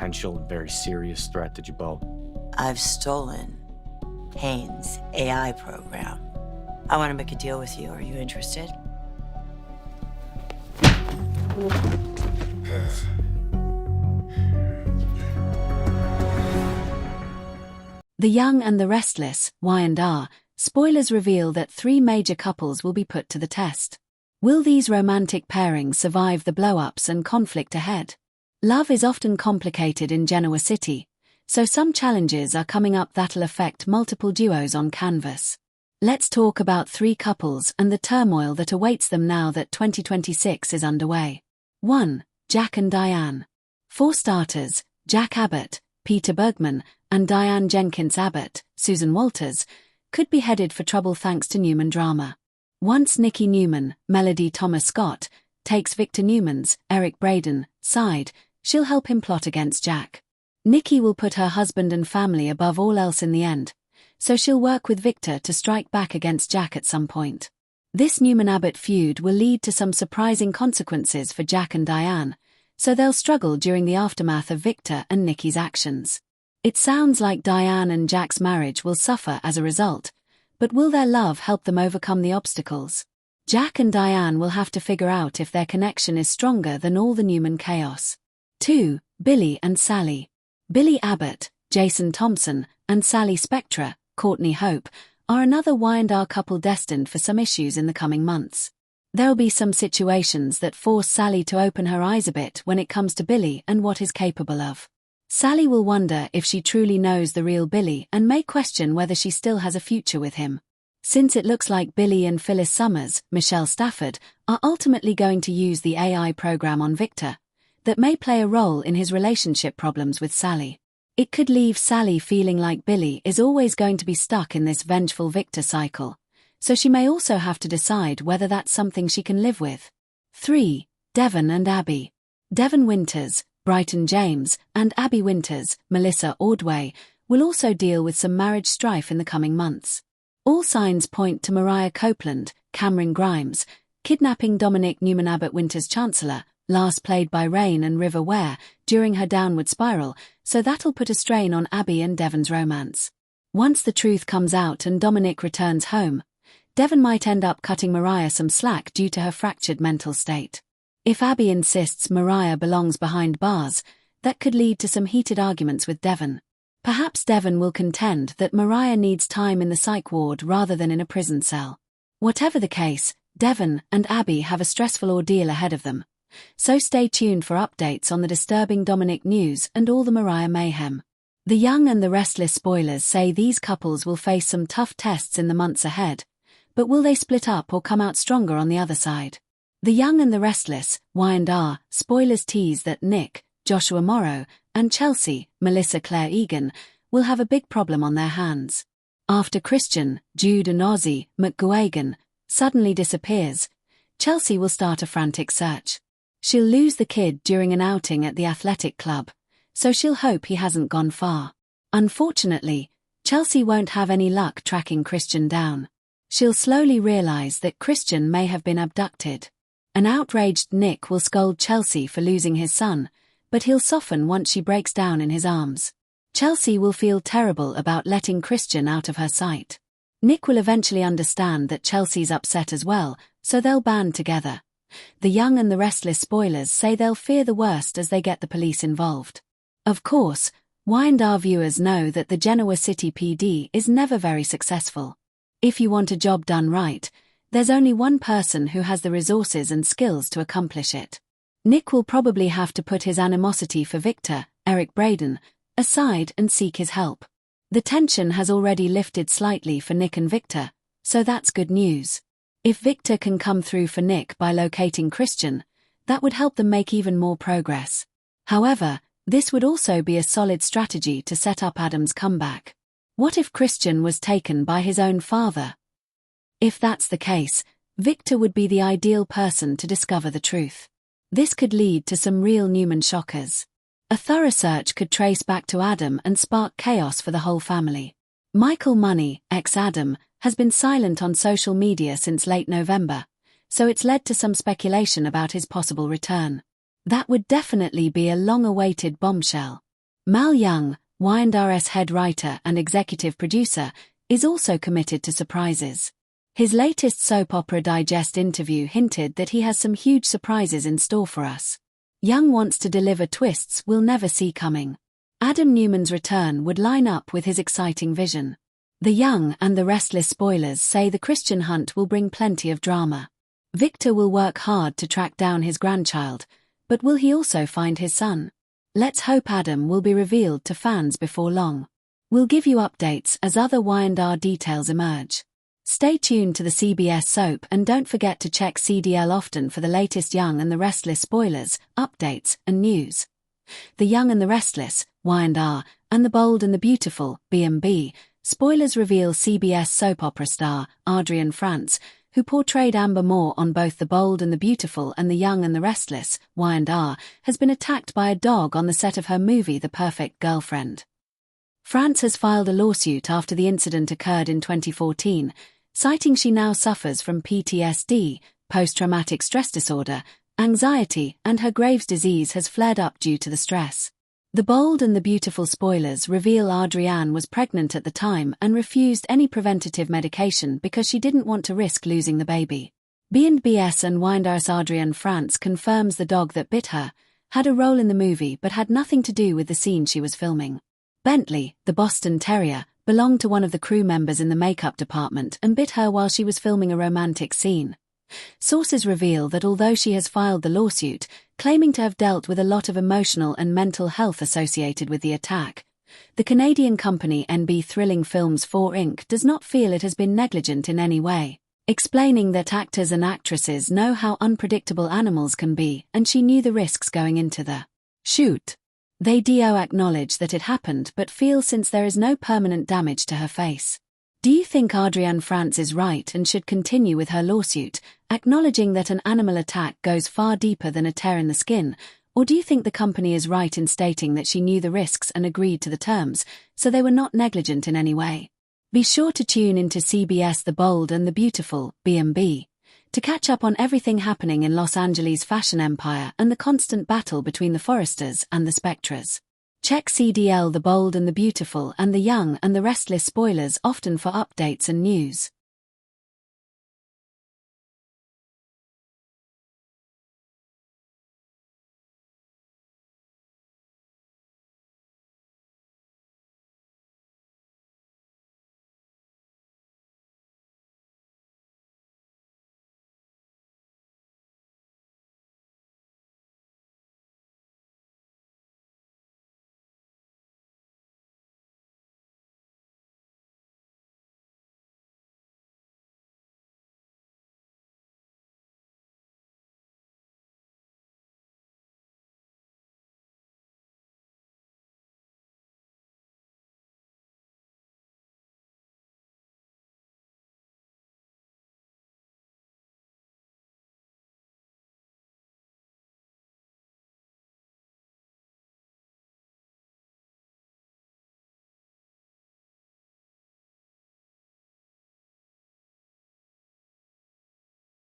potential and very serious threat to Jabot. I've stolen Haynes' AI program. I want to make a deal with you. Are you interested? The Young and the Restless, Y&R, spoilers reveal that 3 major couples will be put to the test. Will these romantic pairings survive the blow-ups and conflict ahead? Love is often complicated in Genoa City, so some challenges are coming up that'll affect multiple duos on canvas. Let's talk about 3 couples and the turmoil that awaits them now that 2026 is underway. 1. Jack and Diane. For starters, Jack Abbott, Peter Bergman, and Diane Jenkins Abbott, Susan Walters, could be headed for trouble thanks to Newman drama. Once Nikki Newman, Melody Thomas Scott, takes Victor Newman's, Eric Braeden, side, she'll help him plot against Jack. Nikki will put her husband and family above all else in the end, so she'll work with Victor to strike back against Jack at some point. This Newman-Abbott feud will lead to some surprising consequences for Jack and Diane, so they'll struggle during the aftermath of Victor and Nikki's actions. It sounds like Diane and Jack's marriage will suffer as a result, but will their love help them overcome the obstacles? Jack and Diane will have to figure out if their connection is stronger than all the Newman chaos. 2. Billy and Sally. Billy Abbott, Jason Thompson, and Sally Spectra, Courtney Hope, are another Y&R couple destined for some issues in the coming months. There'll be some situations that force Sally to open her eyes a bit when it comes to Billy and what he's capable of. Sally will wonder if she truly knows the real Billy and may question whether she still has a future with him. Since it looks like Billy and Phyllis Summers, Michelle Stafford, are ultimately going to use the AI program on Victor, that may play a role in his relationship problems with Sally. It could leave Sally feeling like Billy is always going to be stuck in this vengeful Victor cycle, so she may also have to decide whether that's something she can live with. 3. Devon and Abby. Devon Winters, Brighton James, and Abby Winters, Melissa Ordway, will also deal with some marriage strife in the coming months. All signs point to Mariah Copeland, Cameron Grimes, kidnapping Dominic Newman-Abbott Winters' Chancellor, last played by Rain and River Ware, during her downward spiral, so that'll put a strain on Abby and Devon's romance. Once the truth comes out and Dominic returns home, Devon might end up cutting Mariah some slack due to her fractured mental state. If Abby insists Mariah belongs behind bars, that could lead to some heated arguments with Devon. Perhaps Devon will contend that Mariah needs time in the psych ward rather than in a prison cell. Whatever the case, Devon and Abby have a stressful ordeal ahead of them, so stay tuned for updates on the disturbing Dominic news and all the Mariah mayhem. The Young and the Restless spoilers say these couples will face some tough tests in the months ahead, but will they split up or come out stronger on the other side? The Young and the Restless, Y&R, spoilers tease that Nick, Joshua Morrow, and Chelsea, Melissa Claire Egan, will have a big problem on their hands. After Christian, Jude and Ozzy McGuagan suddenly disappears, Chelsea will start a frantic search. She'll lose the kid during an outing at the athletic club, so she'll hope he hasn't gone far. Unfortunately, Chelsea won't have any luck tracking Christian down. She'll slowly realize that Christian may have been abducted. An outraged Nick will scold Chelsea for losing his son, but he'll soften once she breaks down in his arms. Chelsea will feel terrible about letting Christian out of her sight. Nick will eventually understand that Chelsea's upset as well, so they'll band together. The Young and the Restless spoilers say they'll fear the worst as they get the police involved. Of course, Y&R viewers know that the Genoa City PD is never very successful. If you want a job done right, there's only one person who has the resources and skills to accomplish it. Nick will probably have to put his animosity for Victor, Eric Braeden, aside and seek his help. The tension has already lifted slightly for Nick and Victor, so that's good news. If Victor can come through for Nick by locating Christian, that would help them make even more progress. However, this would also be a solid strategy to set up Adam's comeback. What if Christian was taken by his own father? If that's the case, Victor would be the ideal person to discover the truth. This could lead to some real Newman shockers. A thorough search could trace back to Adam and spark chaos for the whole family. Michael Money, ex-Adam, has been silent on social media since late November, so it's led to some speculation about his possible return. That would definitely be a long-awaited bombshell. Mal Young, Y&R's head writer and executive producer, is also committed to surprises. His latest Soap Opera Digest interview hinted that he has some huge surprises in store for us. Young wants to deliver twists we'll never see coming. Adam Newman's return would line up with his exciting vision. The Young and the Restless spoilers say the Christian hunt will bring plenty of drama. Victor will work hard to track down his grandchild, but will he also find his son? Let's hope Adam will be revealed to fans before long. We'll give you updates as other Y&R details emerge. Stay tuned to the CBS soap and don't forget to check CDL often for the latest Young and the Restless spoilers, updates, and news. The Young and the Restless, Y&R, and the Bold and the Beautiful, B&B, spoilers reveal CBS soap opera star, Adrienne France, who portrayed Amber Moore on both The Bold and the Beautiful and The Young and the Restless, Y&R, has been attacked by a dog on the set of her movie The Perfect Girlfriend. France has filed a lawsuit after the incident occurred in 2014, citing she now suffers from PTSD, post-traumatic stress disorder, anxiety, and her Graves' disease has flared up due to the stress. The Bold and the Beautiful spoilers reveal Adrienne was pregnant at the time and refused any preventative medication because she didn't want to risk losing the baby. B&BS and Y&R's Adrienne France confirms the dog that bit her had a role in the movie but had nothing to do with the scene she was filming. Bentley, the Boston Terrier, belonged to one of the crew members in the makeup department and bit her while she was filming a romantic scene. Sources reveal that although she has filed the lawsuit, claiming to have dealt with a lot of emotional and mental health associated with the attack, the Canadian company NB Thrilling Films 4 Inc. does not feel it has been negligent in any way, explaining that actors and actresses know how unpredictable animals can be and she knew the risks going into the shoot. They do acknowledge that it happened but feel since there is no permanent damage to her face. Do you think Adrienne France is right and should continue with her lawsuit, acknowledging that an animal attack goes far deeper than a tear in the skin, or do you think the company is right in stating that she knew the risks and agreed to the terms, so they were not negligent in any way? Be sure to tune into CBS The Bold and the Beautiful, B&B, to catch up on everything happening in Los Angeles' fashion empire and the constant battle between the Forresters and the Spectres. Check CDL The Bold and the Beautiful and the Young and the Restless spoilers often for updates and news.